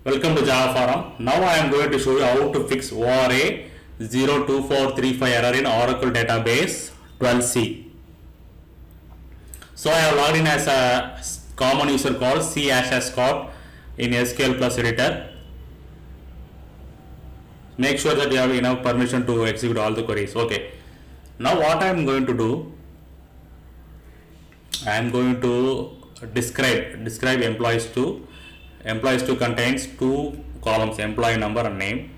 Welcome to Java Forum. Now I am going to show you how to fix ORA-02435 error in Oracle database 12c. So I have logged in as a common user called c#scott in SQL Plus editor. Make sure that you have enough permission to execute all the queries. Okay. Now what I am going to do, I am going to describe employees to. Employees to contains two columns, employee number and name.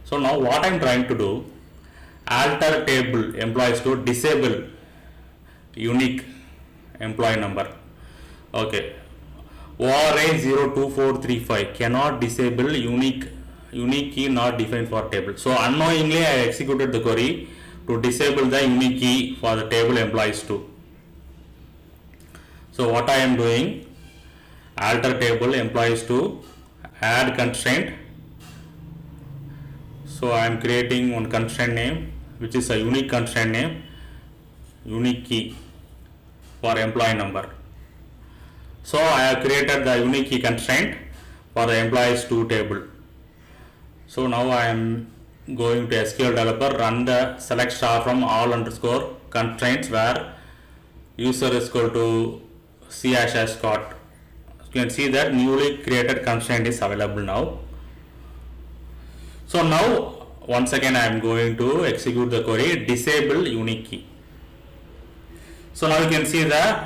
So now what I am trying to do, alter table employees to disable unique employee number. Okay, ORA-02435 cannot disable unique key not defined for table. So unknowingly I executed the query to disable the unique key for the table employees to. So what I am doing, alter table employees to, add constraint. So I am creating one constraint name which is a unique constraint name, unique key for employee number. So I have created the unique key constraint for the employees to table. So now I am going to SQL developer, run the select star from all underscore constraints where user is equal to c#scott. You can see that newly created constraint is available now. So now once again I am going to execute the query disable unique key. So now you can see the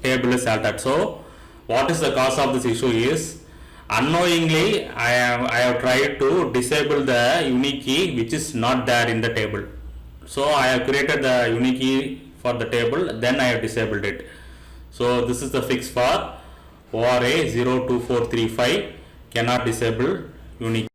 table is altered. So what is the cause of this issue is unknowingly I have tried to disable the unique key which is not there in the table. So I have created the unique key for the table, then I have disabled it. So this is the fix for ORA-02435 cannot disable unique.